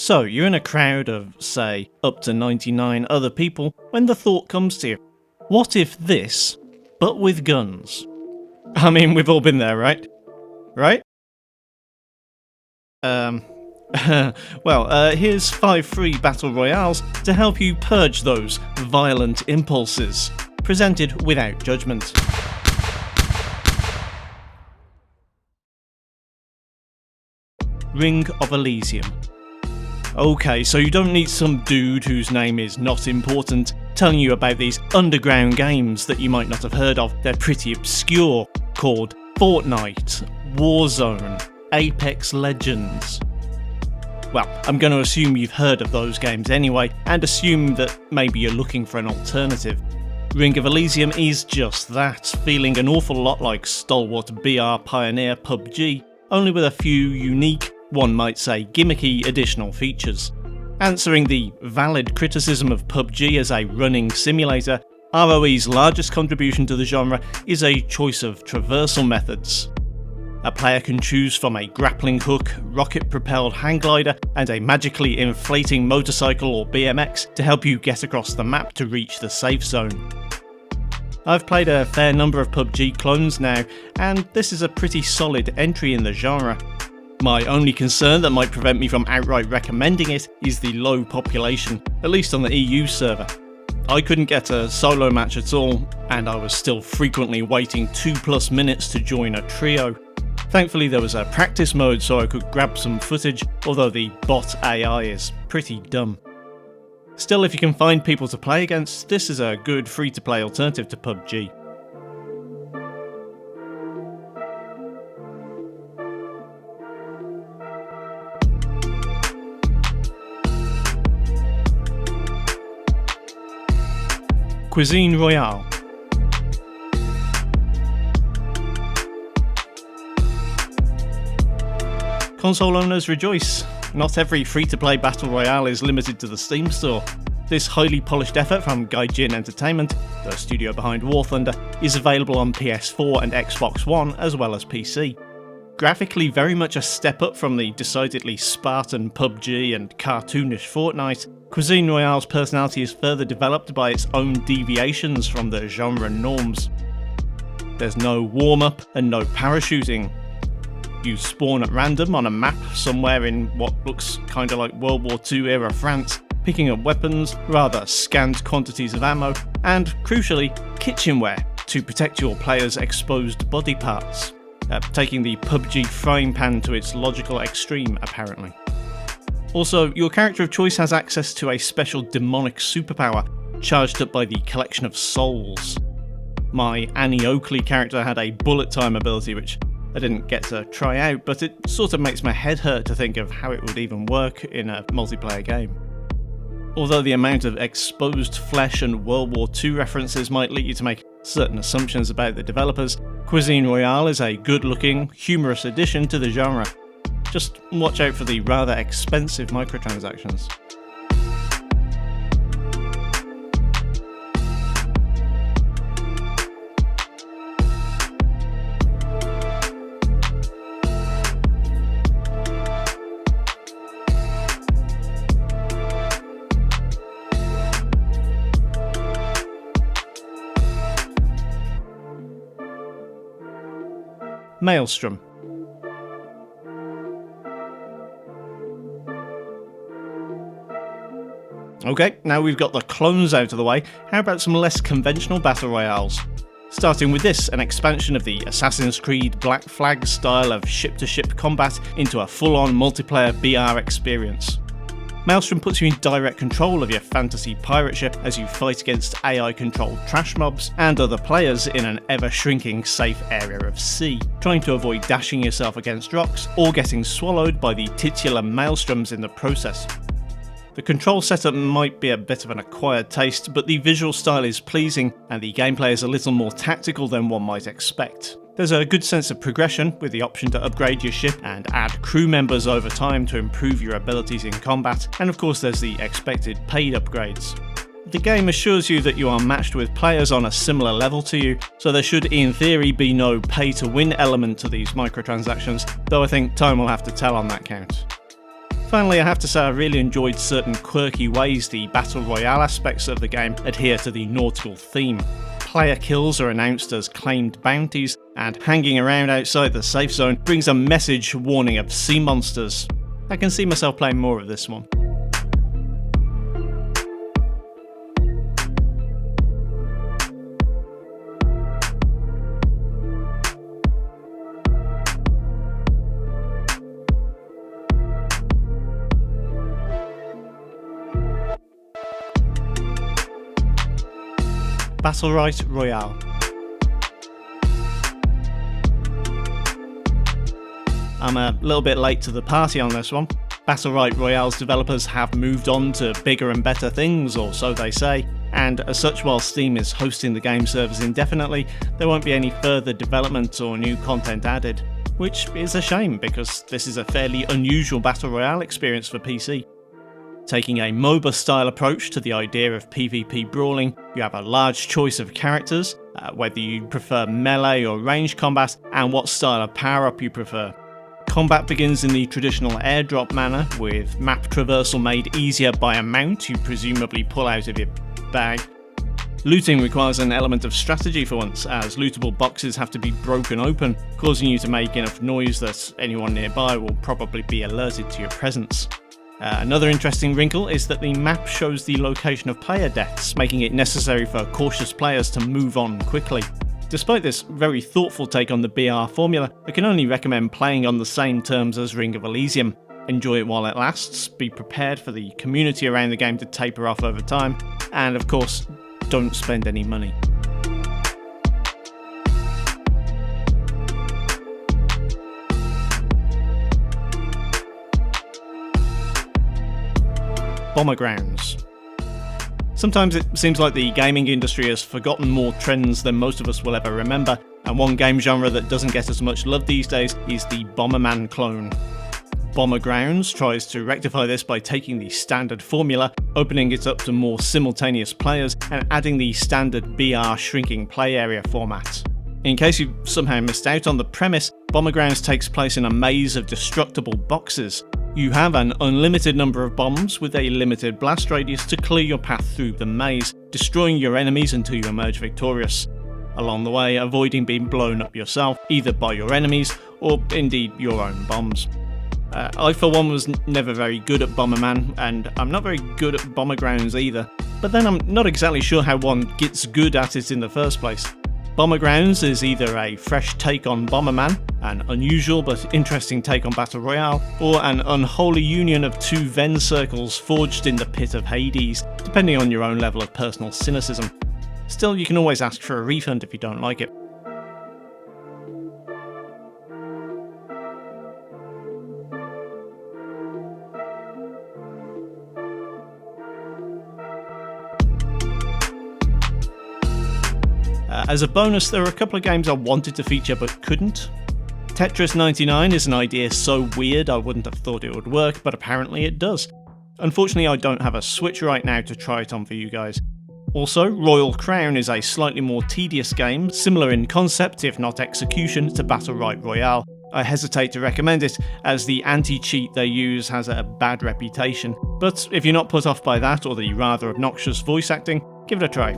So you're in a crowd of, say, up to 99 other people when the thought comes to you, what if this, but with guns? I mean, we've all been there, right? Right? Well, here's 5 free Battle Royales to help you purge those violent impulses, presented without judgment. Ring of Elysium. Okay, so you don't need some dude whose name is not important telling you about these underground games that you might not have heard of. They're pretty obscure, called Fortnite, Warzone, Apex Legends. Well, I'm going to assume you've heard of those games anyway, and assume that maybe you're looking for an alternative. Ring of Elysium is just that, feeling an awful lot like stalwart BR pioneer PUBG, only with a few unique, one might say gimmicky additional features. Answering the valid criticism of PUBG as a running simulator, ROE's largest contribution to the genre is a choice of traversal methods. A player can choose from a grappling hook, rocket-propelled hang glider, and a magically inflating motorcycle or BMX to help you get across the map to reach the safe zone. I've played a fair number of PUBG clones now, and this is a pretty solid entry in the genre. My only concern that might prevent me from outright recommending it is the low population, at least on the EU server. I couldn't get a solo match at all, and I was still frequently waiting 2+ minutes to join a trio. Thankfully there was a practice mode so I could grab some footage, although the bot AI is pretty dumb. Still, if you can find people to play against, this is a good free-to-play alternative to PUBG. Cuisine Royale. Console owners rejoice. Not every free-to-play Battle Royale is limited to the Steam store. This highly polished effort from Gaijin Entertainment, the studio behind War Thunder, is available on PS4 and Xbox One as well as PC. Graphically very much a step up from the decidedly Spartan PUBG and cartoonish Fortnite, Cuisine Royale's personality is further developed by its own deviations from the genre norms. There's no warm-up and no parachuting. You spawn at random on a map somewhere in what looks kinda like World War II era France, picking up weapons, rather scant quantities of ammo, and, crucially, kitchenware to protect your player's exposed body parts. Taking the PUBG frying pan to its logical extreme, apparently. Also, your character of choice has access to a special demonic superpower, charged up by the collection of souls. My Annie Oakley character had a bullet time ability which I didn't get to try out, but it sort of makes my head hurt to think of how it would even work in a multiplayer game. Although the amount of exposed flesh and World War II references might lead you to make certain assumptions about the developers, Cuisine Royale is a good-looking, humorous addition to the genre. Just watch out for the rather expensive microtransactions. Maelstrom. Okay, now we've got the clones out of the way, how about some less conventional Battle Royales? Starting with this, an expansion of the Assassin's Creed Black Flag style of ship-to-ship combat into a full-on multiplayer BR experience. Maelstrom puts you in direct control of your fantasy pirate ship as you fight against AI-controlled trash mobs and other players in an ever-shrinking safe area of sea, trying to avoid dashing yourself against rocks or getting swallowed by the titular maelstroms in the process. The control setup might be a bit of an acquired taste, but the visual style is pleasing and the gameplay is a little more tactical than one might expect. There's a good sense of progression, with the option to upgrade your ship and add crew members over time to improve your abilities in combat, and of course there's the expected paid upgrades. The game assures you that you are matched with players on a similar level to you, so there should in theory be no pay to win element to these microtransactions, though I think time will have to tell on that count. Finally, I have to say I really enjoyed certain quirky ways the Battle Royale aspects of the game adhere to the nautical theme. Player kills are announced as claimed bounties, and hanging around outside the safe zone brings a message warning of sea monsters. I can see myself playing more of this one. Battlerite Royale. I'm a little bit late to the party on this one. Battlerite Royale's developers have moved on to bigger and better things, or so they say, and as such, while Steam is hosting the game servers indefinitely, there won't be any further development or new content added, which is a shame because this is a fairly unusual Battle Royale experience for PC. Taking a MOBA style approach to the idea of PvP brawling, you have a large choice of characters, whether you prefer melee or ranged combat, and what style of power up you prefer. Combat begins in the traditional airdrop manner, with map traversal made easier by a mount you presumably pull out of your bag. Looting requires an element of strategy for once, as lootable boxes have to be broken open, causing you to make enough noise that anyone nearby will probably be alerted to your presence. Another interesting wrinkle is that the map shows the location of player deaths, making it necessary for cautious players to move on quickly. Despite this very thoughtful take on the BR formula, I can only recommend playing on the same terms as Ring of Elysium. Enjoy it while it lasts, be prepared for the community around the game to taper off over time, and of course, don't spend any money. Bombergrounds. Sometimes it seems like the gaming industry has forgotten more trends than most of us will ever remember, and one game genre that doesn't get as much love these days is the Bomberman clone. Bombergrounds tries to rectify this by taking the standard formula, opening it up to more simultaneous players, and adding the standard BR shrinking play area format. In case you've somehow missed out on the premise, Bombergrounds takes place in a maze of destructible boxes. You have an unlimited number of bombs with a limited blast radius to clear your path through the maze, destroying your enemies until you emerge victorious. Along the way, avoiding being blown up yourself, either by your enemies or indeed your own bombs. I for one was never very good at Bomberman, and I'm not very good at Bombergrounds either, but then I'm not exactly sure how one gets good at it in the first place. Bombergrounds is either a fresh take on Bomberman, an unusual but interesting take on Battle Royale, or an unholy union of two Venn circles forged in the pit of Hades, depending on your own level of personal cynicism. Still, you can always ask for a refund if you don't like it. As a bonus, there are a couple of games I wanted to feature but couldn't. Tetris 99 is an idea so weird I wouldn't have thought it would work, but apparently it does. Unfortunately, I don't have a Switch right now to try it on for you guys. Also, Royal Crown is a slightly more tedious game, similar in concept if not execution to Battlerite Royale. I hesitate to recommend it, as the anti-cheat they use has a bad reputation, but if you're not put off by that or the rather obnoxious voice acting, give it a try.